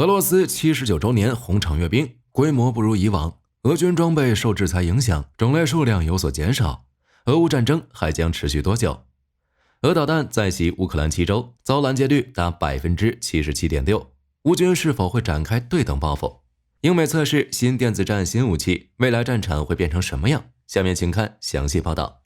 俄罗斯79周年红场阅兵规模不如以往，俄军装备受制裁影响，种类数量有所减少。俄乌战争还将持续多久？俄导弹再袭乌克兰7州，遭拦截率达 77.6%。乌军是否会展开对等报复？英美测试新电子战新武器，未来战场会变成什么样？下面请看详细报道。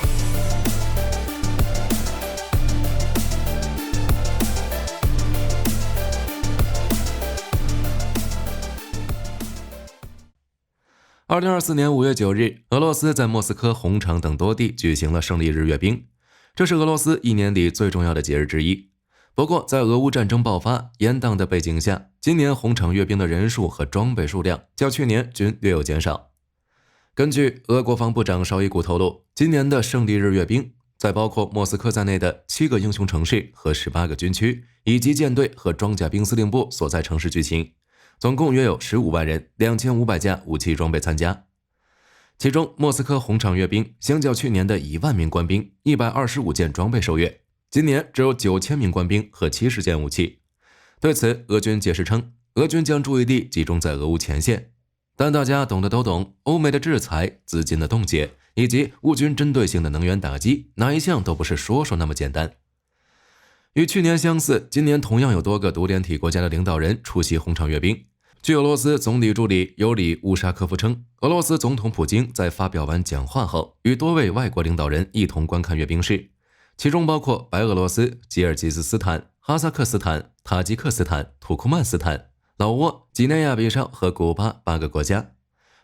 2024年5月9日，俄罗斯在莫斯科、红场等多地举行了胜利日阅兵，这是俄罗斯一年里最重要的节日之一。不过，在俄乌战争爆发、延宕的背景下，今年红场阅兵的人数和装备数量较去年均略有减少。根据俄国防部长绍伊古透露，今年的胜利日阅兵，在包括莫斯科在内的7个英雄城市和18个军区，以及舰队和装甲兵司令部所在城市举行。总共约有15万人、2500架武器装备参加。其中，莫斯科红场阅兵相较去年的1万名官兵、125件装备受阅，今年只有9000名官兵和70件武器。对此，俄军解释称，俄军将注意力集中在俄乌前线。但大家懂的都懂，欧美的制裁、资金的冻结，以及乌军针对性的能源打击，哪一项都不是说说那么简单。与去年相似，今年同样有多个独联体国家的领导人出席红场阅兵。据俄罗斯总理助理尤里乌沙科夫称，俄罗斯总统普京在发表完讲话后，与多位外国领导人一同观看阅兵式，其中包括白俄罗斯、吉尔吉斯斯坦、哈萨克斯坦、塔吉克斯坦、土库曼斯坦、老挝、几内亚比绍和古巴8个国家。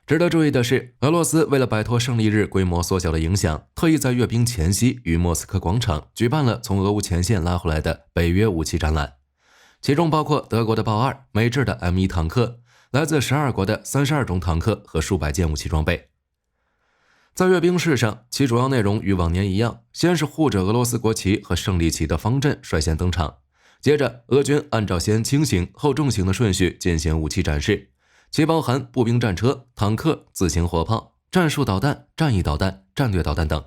值得注意的是，俄罗斯为了摆脱胜利日规模缩小的影响，特意在阅兵前夕于莫斯科广场举办了从俄乌前线拉回来的北约武器展览，其中包括德国的豹2、美制的 M1 坦克、来自12国的32种坦克和数百件武器装备。在阅兵式上，其主要内容与往年一样，先是护着俄罗斯国旗和胜利旗的方阵率先登场，接着俄军按照先轻型后重型的顺序进行武器展示，其包含步兵战车、坦克、自行火炮、战术导弹、战役导弹、战略导弹等。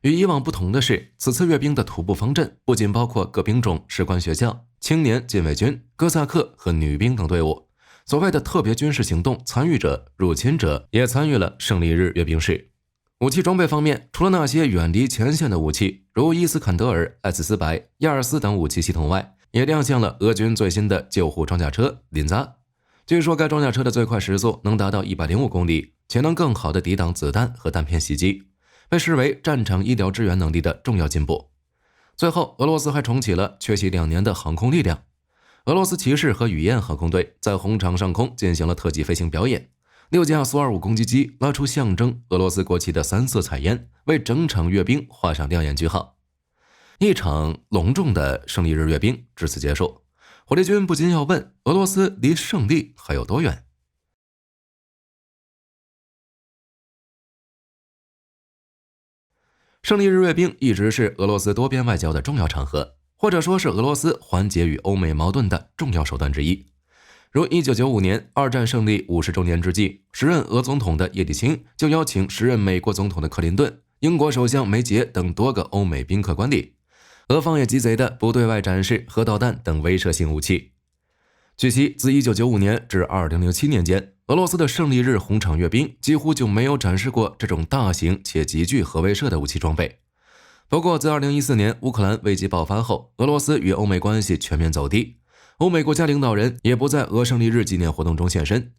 与以往不同的是，此次阅兵的徒步方阵不仅包括各兵种、士官学校、青年禁卫军、哥萨克和女兵等队伍，所谓的特别军事行动参与者、入侵者也参与了胜利日阅兵式。武器装备方面，除了那些远离前线的武器，如伊斯坎德尔、S400、亚尔斯等武器系统外，也亮相了俄军最新的救护装甲车林扎。据说该装甲车的最快时速能达到105公里，且能更好地抵挡子弹和弹片袭击，被视为战场医疗支援能力的重要进步。最后，俄罗斯还重启了缺席2年的航空力量。俄罗斯骑士和雨燕航空队在红场上空进行了特技飞行表演，6架苏25攻击机拉出象征俄罗斯国旗的3色彩烟，为整场阅兵画上亮眼句号。一场隆重的胜利日阅兵至此结束，火力军不禁要问，俄罗斯离胜利还有多远？胜利日阅兵一直是俄罗斯多边外交的重要场合，或者说是俄罗斯缓解与欧美矛盾的重要手段之一。如1995年二战胜利50周年之际，时任俄总统的叶利钦就邀请时任美国总统的克林顿、英国首相梅杰等多个欧美宾客观礼，俄方也鸡贼的不对外展示核导弹等威慑性武器。据悉，自1995年至2007年间，俄罗斯的胜利日红场阅兵几乎就没有展示过这种大型且极具核威慑的武器装备。不过，自2014年乌克兰危机爆发后，俄罗斯与欧美关系全面走低，欧美国家领导人也不在俄胜利日纪念活动中现身。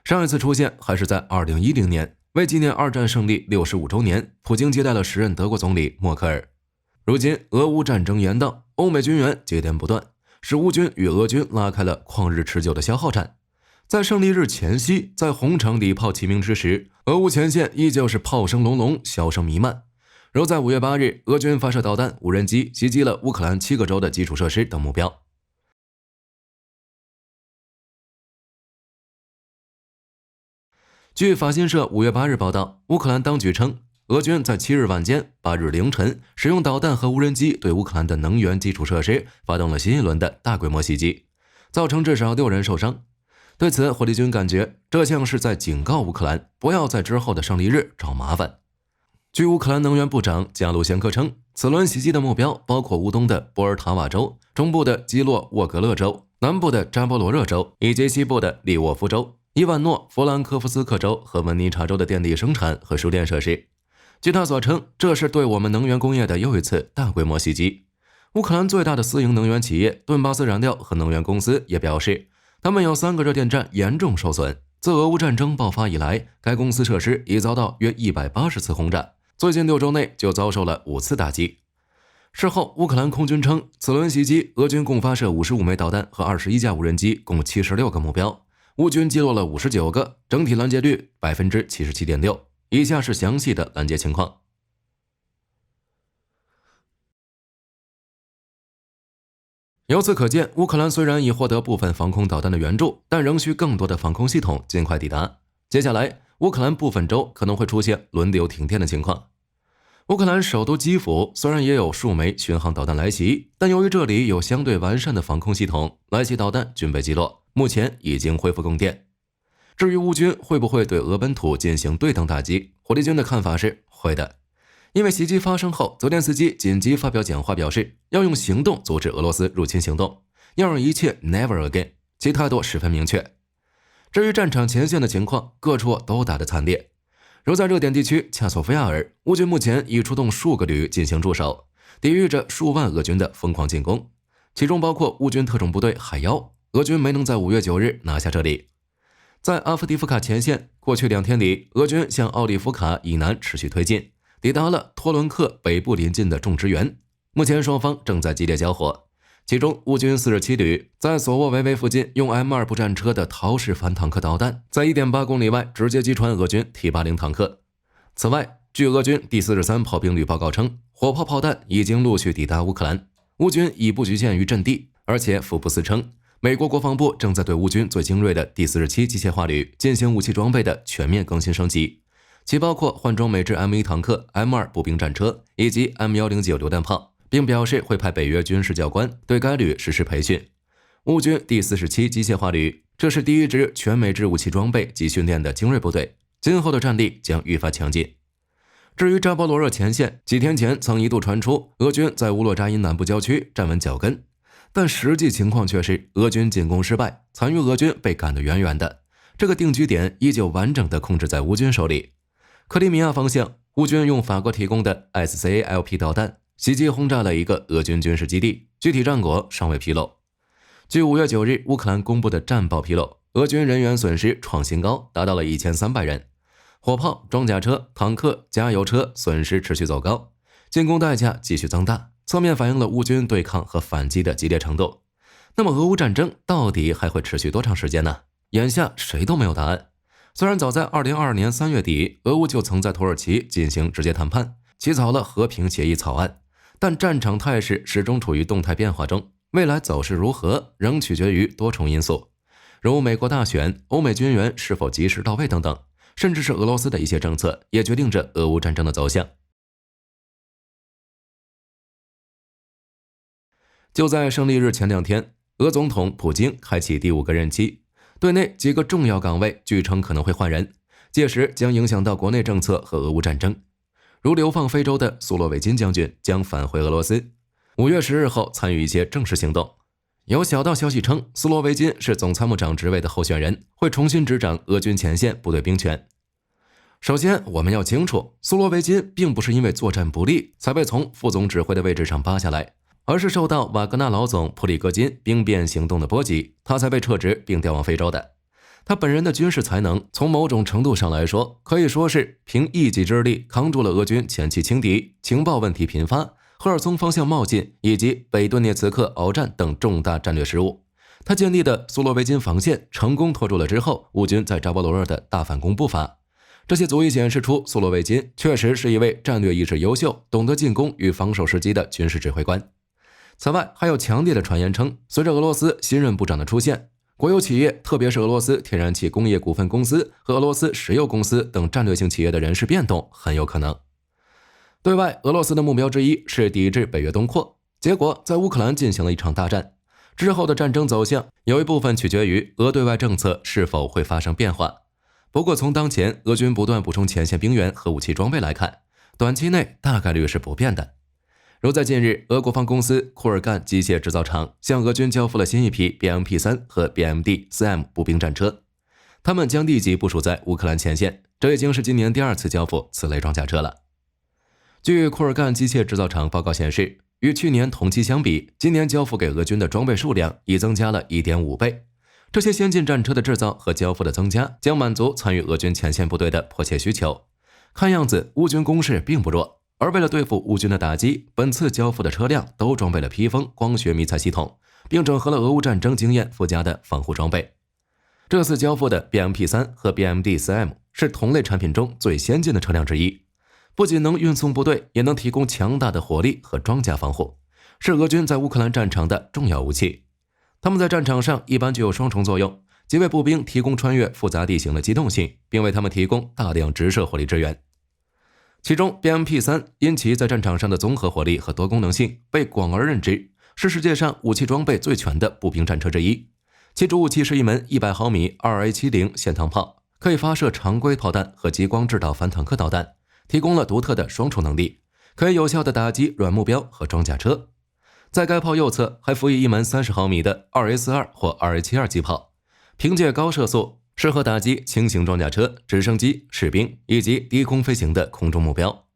上一次出现还是在2010年，为纪念二战胜利65周年，普京接待了时任德国总理默克尔。如今，俄乌战争延宕，欧美军援接连不断，使乌军与俄军拉开了旷日持久的消耗战。在胜利日前夕，在红场礼炮齐鸣之时，俄乌前线依旧是炮声隆隆，硝声弥漫。如在5月8日，俄军发射导弹、无人机袭击了乌克兰7个州的基础设施等目标。据法新社5月8日报道，乌克兰当局称，俄军在7日晚间、8日凌晨使用导弹和无人机对乌克兰的能源基础设施发动了新一轮的大规模袭击，造成至少6人受伤。对此，火力军感觉这像是在警告乌克兰不要在之后的胜利日找麻烦。据乌克兰能源部长加鲁先科称，此轮袭击的目标包括乌东的波尔塔瓦州、中部的基洛沃格勒州、南部的扎波罗热州以及西部的利沃夫州、伊万诺弗兰科夫斯克州和文尼察州的电力生产和输电设施。据他所称，这是对我们能源工业的又一次大规模袭击。乌克兰最大的私营能源企业顿巴斯燃料和能源公司也表示，他们有3个热电站严重受损。自俄乌战争爆发以来，该公司设施已遭到约180次轰炸，最近6周内就遭受了5次打击。事后，乌克兰空军称，此轮袭击，俄军共发射55枚导弹和21架无人机，共76个目标，乌军击落了59个，整体拦截率 77.6%。以下是详细的拦截情况。由此可见，乌克兰虽然已获得部分防空导弹的援助，但仍需更多的防空系统尽快抵达。接下来，乌克兰部分州可能会出现轮流停电的情况。乌克兰首都基辅虽然也有数枚巡航导弹来袭，但由于这里有相对完善的防空系统，来袭导弹均被击落，目前已经恢复供电。至于乌军会不会对俄本土进行对等打击，火力军的看法是会的。因为袭击发生后，泽连斯基紧急发表讲话，表示要用行动阻止俄罗斯入侵行动，要让一切 never again， 其态度十分明确。至于战场前线的情况，各处都打得惨烈。如在热点地区恰索夫亚尔，乌军目前已出动数个旅进行驻守，抵御着数万俄军的疯狂进攻，其中包括乌军特种部队海妖。俄军没能在5月9日拿下这里。在阿夫迪夫卡前线，过去2天里，俄军向奥利夫卡以南持续推进，抵达了托伦克北部临近的种植园。目前双方正在激烈交火，其中乌军47旅在索沃维维附近用 M2 步战车的陶式反坦克导弹，在 1.8 公里外直接击穿俄军 T80 坦克。此外，据俄军第43炮兵旅报告称，火炮炮弹已经陆续抵达乌克兰，乌军已不局限于阵地，而且福布斯称，美国国防部正在对乌军最精锐的第47机械化旅进行武器装备的全面更新升级，其包括换装美制 M1 坦克、M2 步兵战车以及 M109 榴弹炮，并表示会派北约军事教官对该旅实施培训。乌军第47机械化旅，这是第一支全美制武器装备及训练的精锐部队，今后的战力将愈发强劲。至于扎波罗热前线，几天前曾一度传出俄军在乌洛扎因南部郊区站稳脚跟，但实际情况却是俄军进攻失败，残余俄军被赶得远远的，这个定居点依旧完整地控制在乌军手里。克里米亚方向，乌军用法国提供的 SCALP 导弹袭击轰炸了一个俄军军事基地，具体战果尚未披露。据5月9日乌克兰公布的战报披露，俄军人员损失创新高，达到了1300人，火炮、装甲车、坦克、加油车损失持续走高，进攻代价继续增大，侧面反映了乌军对抗和反击的激烈程度。那么俄乌战争到底还会持续多长时间呢？眼下谁都没有答案。虽然早在2022年3月底，俄乌就曾在土耳其进行直接谈判，起草了和平协议草案，但战场态势始终处于动态变化中，未来走势如何仍取决于多重因素，如美国大选、欧美军援是否及时到位等等，甚至是俄罗斯的一些政策也决定着俄乌战争的走向。就在胜利日前2天，俄总统普京开启第5个任期，对内几个重要岗位据称可能会换人，届时将影响到国内政策和俄乌战争。如流放非洲的苏洛维金将军将返回俄罗斯，5月10日后参与一些正式行动。有小道消息称，苏洛维金是总参谋长职位的候选人，会重新执掌俄军前线部队兵权。首先，我们要清楚，苏洛维金并不是因为作战不利才被从副总指挥的位置上扒下来，而是受到瓦格纳老总普里戈金兵变行动的波及，他才被撤职并调往非洲的。他本人的军事才能，从某种程度上来说，可以说是凭一己之力扛住了俄军前期轻敌、情报问题频发、赫尔松方向冒进以及北顿涅茨克鏖战等重大战略失误。他建立的苏洛维金防线成功拖住了之后乌军在扎波罗热的大反攻步伐，这些足以显示出苏洛维金确实是一位战略意识优秀、懂得进攻与防守时机的军事指挥官。此外，还有强烈的传言称，随着俄罗斯新任部长的出现，国有企业，特别是俄罗斯天然气工业股份公司和俄罗斯石油公司等战略性企业的人事变动很有可能。对外，俄罗斯的目标之一是抵制北约东扩，结果在乌克兰进行了一场大战，之后的战争走向有一部分取决于俄对外政策是否会发生变化。不过从当前俄军不断补充前线兵员和武器装备来看，短期内大概率是不变的。如在近日，俄国防公司库尔干机械制造厂向俄军交付了新一批 BMP-3 和 BMD-4M 步兵战车，他们将立即部署在乌克兰前线，这已经是今年第2次交付此类装甲车了。据库尔干机械制造厂报告显示，与去年同期相比，今年交付给俄军的装备数量已增加了 1.5 倍。这些先进战车的制造和交付的增加，将满足参与俄军前线部队的迫切需求。看样子，乌军攻势并不弱。而为了对付乌军的打击，本次交付的车辆都装备了披风、光学迷彩系统，并整合了俄乌战争经验附加的防护装备。这次交付的 BMP-3 和 BMD-4M 是同类产品中最先进的车辆之一，不仅能运送部队，也能提供强大的火力和装甲防护，是俄军在乌克兰战场的重要武器。他们在战场上一般具有双重作用，即为步兵提供穿越复杂地形的机动性，并为他们提供大量直射火力支援。其中 BMP-3 因其在战场上的综合火力和多功能性被广而认知，是世界上武器装备最全的步兵战车之一。其主武器是一门100毫米 2A70 线膛炮，可以发射常规炮弹和激光制导反坦克导弹，提供了独特的双重能力，可以有效地打击软目标和装甲车。在该炮右侧还服役一门30毫米的 2A42 或 2A72 机炮，凭借高射速，适合打击轻型装甲车、直升机、士兵以及低空飞行的空中目标。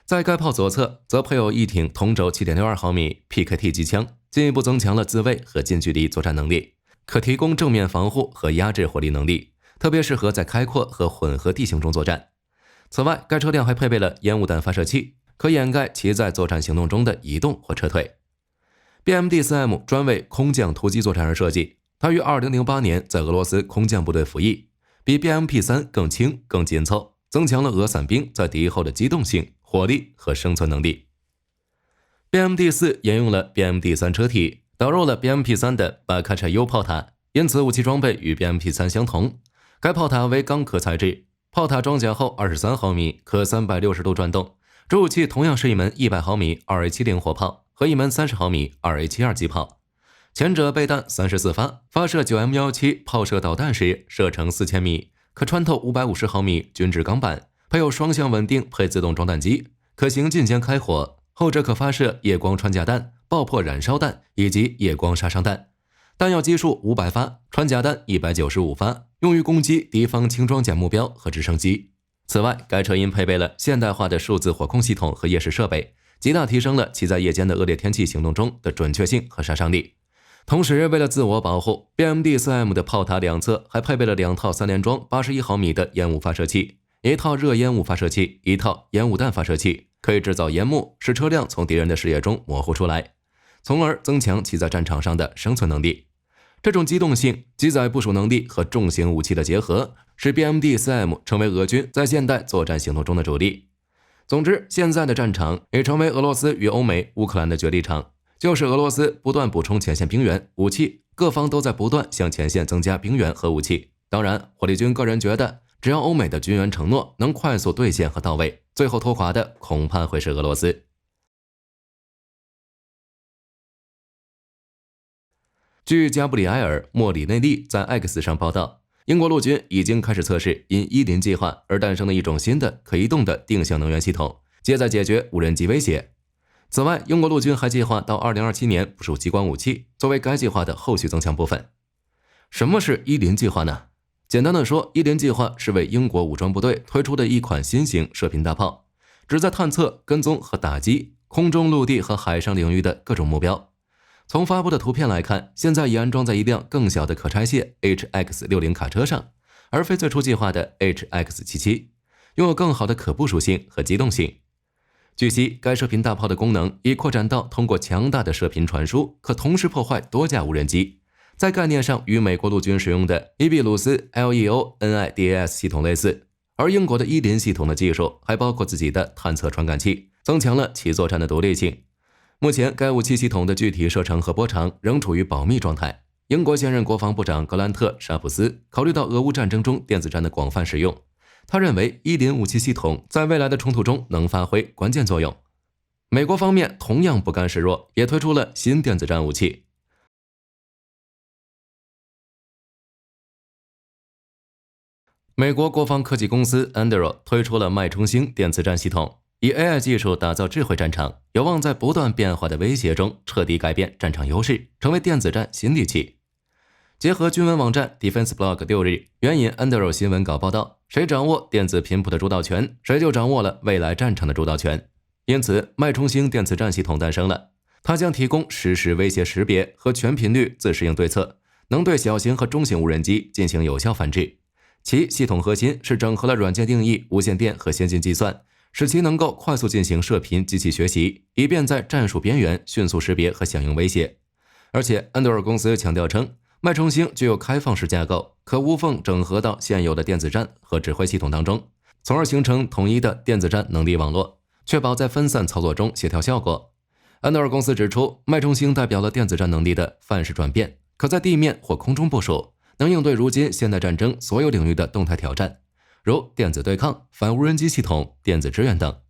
在该炮左侧则配有一挺同轴 7.62 毫米 PKT 机枪，进一步增强了自卫和近距离作战能力，可提供正面防护和压制火力能力，特别适合在开阔和混合地形中作战。此外，该车辆还配备了烟雾弹发射器，可掩盖其在作战行动中的移动或撤退。BMD-4M 专为空降突击作战而设计，它于2008年在俄罗斯空降部队服役，比 BMP-3 更轻、更紧凑，增强了俄伞兵在敌后的机动性、火力和生存能力。BMD-4 沿用了 BMD-3 车体，导入了 BMP-3 的巴卡恰 U 炮塔，因此武器装备与 BMP-3 相同。该炮塔为钢壳材质，炮塔装甲厚23毫米，可360度转动。主武器同样是一门100毫米 2A70 火炮和一门30毫米 2A72 机炮。前者备弹34发，发射 9M17 炮射导弹时射程4000米，可穿透550毫米均质钢板，配有双向稳定配自动装弹机，可行近间开火。后者可发射夜光穿甲弹、爆破燃烧弹以及夜光杀伤弹，弹药基数500发，穿甲弹195发，用于攻击敌方轻装甲目标和直升机。此外，该车因配备了现代化的数字火控系统和夜视设备，极大提升了其在夜间的恶劣天气行动中的准确性和杀伤力。同时，为了自我保护， BMD-4M 的炮塔两侧还配备了2套3连装81毫米的烟雾发射器，一套热烟雾发射器，一套烟雾弹发射器，可以制造烟幕，使车辆从敌人的视野中模糊出来，从而增强其在战场上的生存能力。这种机动性、机载部署能力和重型武器的结合，使 BMD-4M 成为俄军在现代作战行动中的主力。总之，现在的战场也成为俄罗斯与欧美、乌克兰的角力场，就是俄罗斯不断补充前线兵员、武器，各方都在不断向前线增加兵员和武器。当然，火力军个人觉得，只要欧美的军援承诺能快速兑现和到位，最后拖垮的恐怕会是俄罗斯。据加布里埃尔·莫里内利在 X 上报道，英国陆军已经开始测试因伊林计划而诞生的一种新的可移动的定向能源系统，旨在解决无人机威胁。此外，英国陆军还计划到2027年部署激光武器，作为该计划的后续增强部分。什么是伊林计划呢？简单的说，伊林计划是为英国武装部队推出的一款新型射频大炮，旨在探测、跟踪和打击空中、陆地和海上领域的各种目标。从发布的图片来看，现在已安装在一辆更小的可拆卸 HX60 卡车上，而非最初计划的 HX77， 拥有更好的可部署性和机动性。据悉，该射频大炮的功能已扩展到通过强大的射频传输，可同时破坏多架无人机，在概念上与美国陆军使用的伊比鲁斯 LEO-NIDAS 系统类似。而英国的伊林系统的技术还包括自己的探测传感器，增强了其作战的独立性。目前，该武器系统的具体射程和波长仍处于保密状态。英国现任国防部长格兰特·沙普斯考虑到俄乌战争中电子战的广泛使用，他认为伊林武器系统在未来的冲突中能发挥关键作用。美国方面同样不甘示弱，也推出了新电子战武器。美国国防科技公司 Anduril 推出了脉冲星电磁战系统，以 AI 技术打造智慧战场，有望在不断变化的威胁中彻底改变战场优势，成为电子战新利器。结合军文网站 DefenseBlog 6日援引 Anduril 新闻稿报道，谁掌握电子频谱的主导权，谁就掌握了未来战场的主导权。因此，脉冲星电磁战系统诞生了，它将提供实时威胁识别和全频率自适应对策，能对小型和中型无人机进行有效反制。其系统核心是整合了软件定义、无线电和先进计算，使其能够快速进行射频机器学习，以便在战术边缘迅速识别和响应威胁。而且 Anduril 公司强调称，脉冲星具有开放式架构，可无缝整合到现有的电子战和指挥系统当中，从而形成统一的电子战能力网络，确保在分散操作中协调效果。Anduril 公司指出，脉冲星代表了电子战能力的范式转变，可在地面或空中部署，能应对如今现代战争所有领域的动态挑战，如电子对抗、反无人机系统、电子支援等。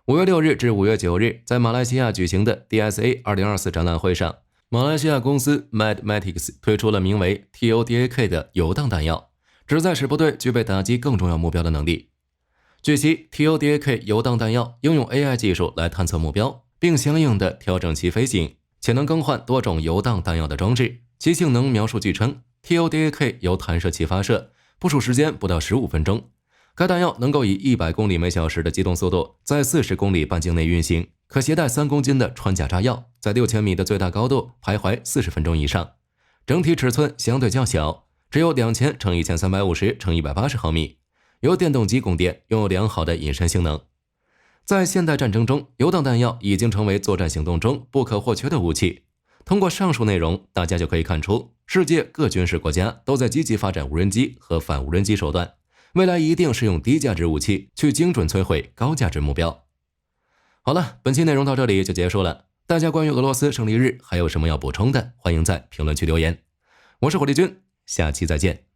5月6日至5月9日，在马来西亚举行的 DSA 2024展览会上，马来西亚公司 Madmatics 推出了名为 TODAK 的游荡弹药，旨在使部队具备打击更重要目标的能力。据悉 ，TODAK 游荡弹药应用 AI 技术来探测目标，并相应的调整其飞行，且能更换多种游荡弹药的装置。其性能描述据称 ，TODAK 由弹射器发射，部署时间不到15分钟。该弹药能够以100公里每小时的机动速度，在40公里半径内运行，可携带3公斤的穿甲炸药，在6000米的最大高度徘徊40分钟以上。整体尺寸相对较小，只有2000乘1350乘180毫米，由电动机供电，拥有良好的隐身性能。在现代战争中，游荡弹药已经成为作战行动中不可或缺的武器。通过上述内容，大家就可以看出，世界各军事国家都在积极发展无人机和反无人机手段。未来一定是用低价值武器去精准摧毁高价值目标。好了，本期内容到这里就结束了。大家关于俄罗斯胜利日还有什么要补充的，欢迎在评论区留言。我是火力军，下期再见。